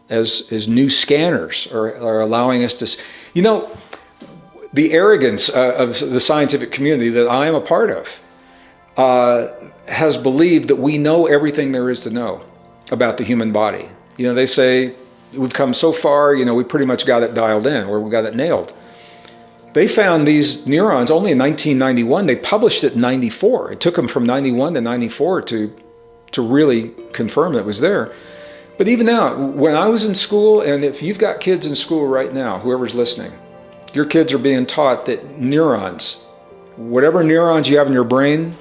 as new scanners are allowing us to, the arrogance of the scientific community that I am a part of has believed that we know everything there is to know about the human body. They say we've come so far, we pretty much got it dialed in, or we got it nailed. They found these neurons only in 1991. They published it in 94. It took them from 91 to 94 to really confirm it was there. But even now, when I was in school, and if you've got kids in school right now, whoever's listening, your kids are being taught that neurons, whatever neurons you have in your brain,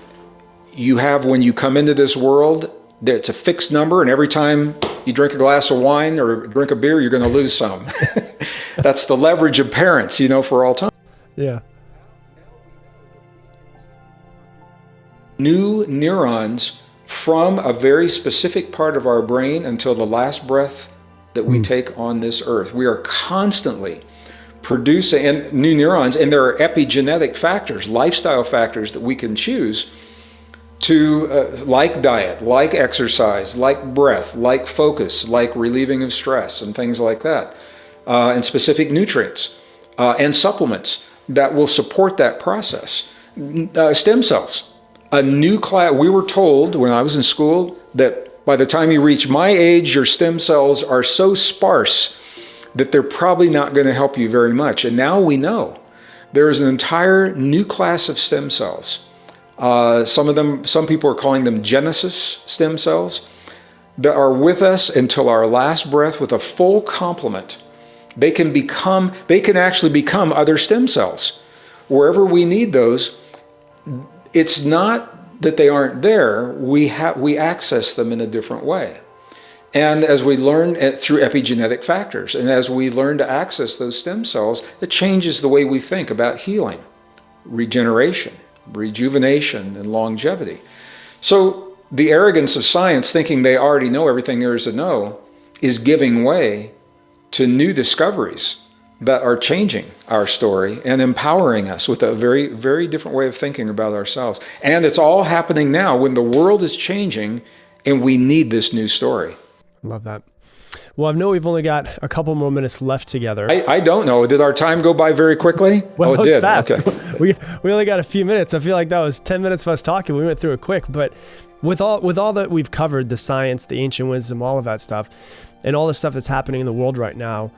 you have when you come into this world, that it's a fixed number, and every time you drink a glass of wine or drink a beer, you're going to lose some. That's the leverage of parents, for all time. Yeah. New neurons from a very specific part of our brain until the last breath that we take on this earth. We are constantly producing new neurons, and there are epigenetic factors, lifestyle factors that we can choose to, like diet, like exercise, like breath, like focus, like relieving of stress and things like that, and specific nutrients and supplements that will support that process. Stem cells. A new class, we were told when I was in school that by the time you reach my age, your stem cells are so sparse that they're probably not going to help you very much. And now we know there is an entire new class of stem cells. Some people are calling them Genesis stem cells that are with us until our last breath with a full complement. They can actually become other stem cells. Wherever we need those, it's not that they aren't there, we access them in a different way. And as we learn through epigenetic factors, and as we learn to access those stem cells, it changes the way we think about healing, regeneration, rejuvenation, and longevity. So the arrogance of science, thinking they already know everything there is to know, is giving way to new discoveries that are changing our story and empowering us with a very, very different way of thinking about ourselves. And it's all happening now when the world is changing and we need this new story. Love that. Well, I know we've only got a couple more minutes left together. I don't know. Did our time go by very quickly? Well, it did. Fast. Okay. We only got a few minutes. I feel like that was 10 minutes of us talking. We went through it quick, but with all that we've covered, the science, the ancient wisdom, all of that stuff, and all the stuff that's happening in the world right now,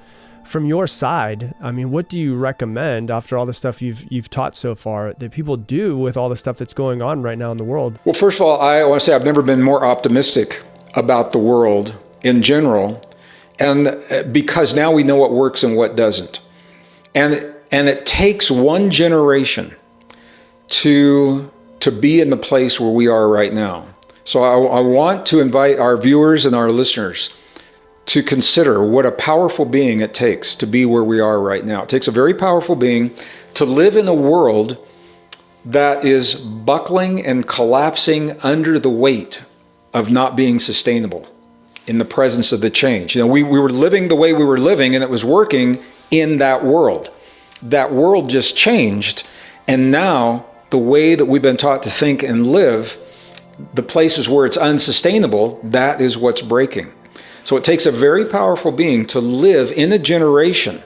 from your side, I mean, what do you recommend after all the stuff you've taught so far that people do with all the stuff that's going on right now in the world? Well, first of all, I want to say I've never been more optimistic about the world in general, and because now we know what works and what doesn't. And it takes one generation to be in the place where we are right now. So I want to invite our viewers and our listeners to consider what a powerful being it takes to be where we are right now. It takes a very powerful being to live in a world that is buckling and collapsing under the weight of not being sustainable in the presence of the change. We were living the way we were living, and it was working in that world. That world just changed, and now the way that we've been taught to think and live, the places where it's unsustainable, that is what's breaking. So it takes a very powerful being to live in a generation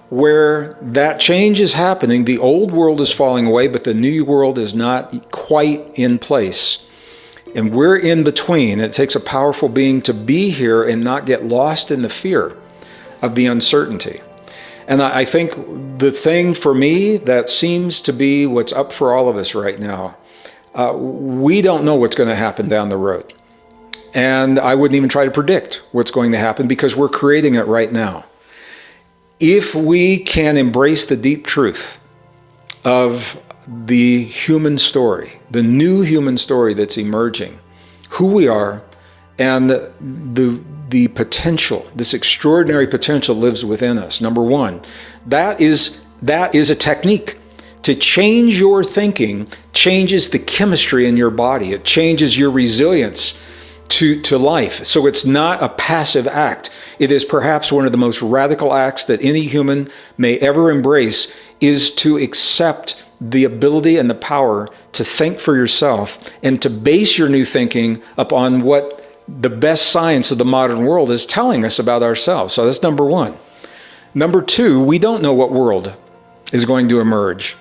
where that change is happening. The old world is falling away, but the new world is not quite in place. And we're in between. It takes a powerful being to be here and not get lost in the fear of the uncertainty. And I think the thing for me that seems to be what's up for all of us right now, we don't know what's going to happen down the road. And I wouldn't even try to predict what's going to happen because we're creating it right now. If we can embrace the deep truth of the human story, the new human story that's emerging, who we are, and the potential, this extraordinary potential lives within us. Number one, that is a technique. To change your thinking changes the chemistry in your body. It changes your resilience to life. So it's not a passive act. It is perhaps one of the most radical acts that any human may ever embrace, is to accept the ability and the power to think for yourself and to base your new thinking upon what the best science of the modern world is telling us about ourselves. So that's number one. Number two, we don't know what world is going to emerge.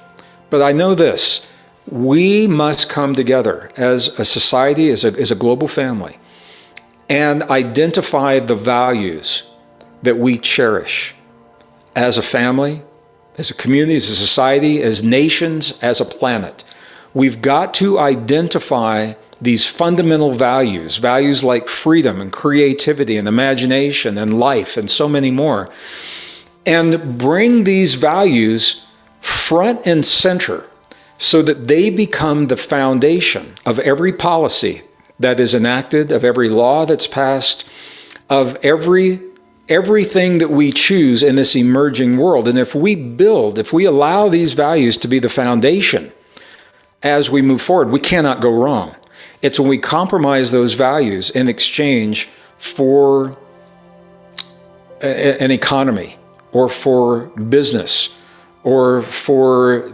But I know this, we must come together as a society, as a global family, and identify the values that we cherish as a family, as a community, as a society, as nations, as a planet. We've got to identify these fundamental values, values like freedom and creativity and imagination and life and so many more, and bring these values front and center so that they become the foundation of every policy that is enacted, of every law that's passed, of everything that we choose in this emerging world. And if we allow these values to be the foundation as we move forward, we cannot go wrong. It's when we compromise those values in exchange for an economy or for business or for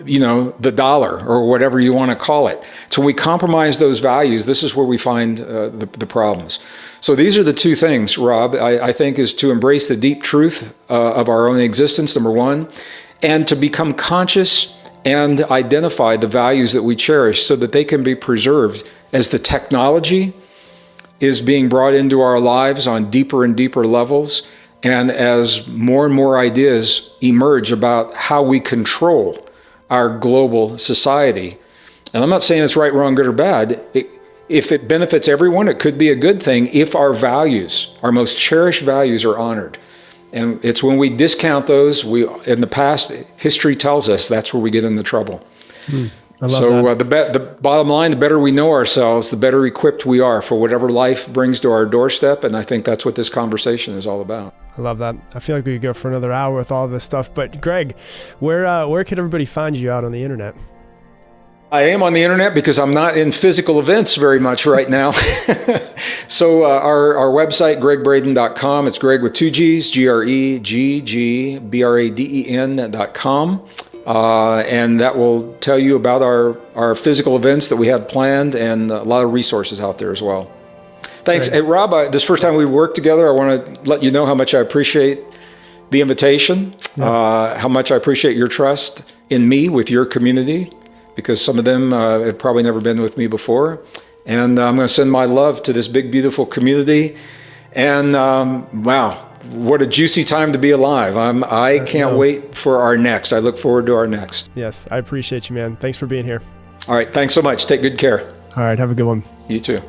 the dollar or whatever you want to call it. So we compromise those values. This is where we find the problems. So these are the two things, Rob, I think, is to embrace the deep truth of our own existence, number one, and to become conscious and identify the values that we cherish so that they can be preserved as the technology is being brought into our lives on deeper and deeper levels, and as more and more ideas emerge about how we control our global society. And I'm not saying it's right, wrong, good, or bad. If it benefits everyone, it could be a good thing if our values, our most cherished values, are honored. And it's when we discount those, in the past, history tells us that's where we get into trouble. I love that. The bottom line, the better we know ourselves, the better equipped we are for whatever life brings to our doorstep. And I think that's what this conversation is all about. I love that. I feel like we could go for another hour with all this stuff. But Gregg, where could everybody find you out on the internet? I am on the internet because I'm not in physical events very much right now. So our website, greggbraden.com. It's Gregg with two G's, GreggBraden.com. And that will tell you about our physical events that we have planned and a lot of resources out there as well. Thanks. Hey, Rob, this first time we worked together, I want to let you know how much I appreciate the invitation, how much I appreciate your trust in me with your community, because some of them have probably never been with me before. And I'm going to send my love to this big, beautiful community. And wow, what a juicy time to be alive. I can't wait for our next. I look forward to our next. Yes, I appreciate you, man. Thanks for being here. All right. Thanks so much. Take good care. All right. Have a good one. You too.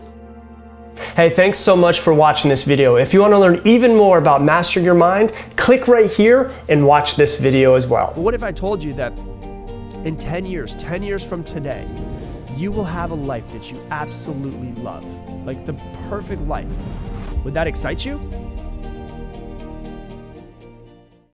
Hey, thanks so much for watching this video. If you want to learn even more about mastering your mind, click right here and watch this video as well. What if I told you that in 10 years from today, you will have a life that you absolutely love, like the perfect life? Would that excite you?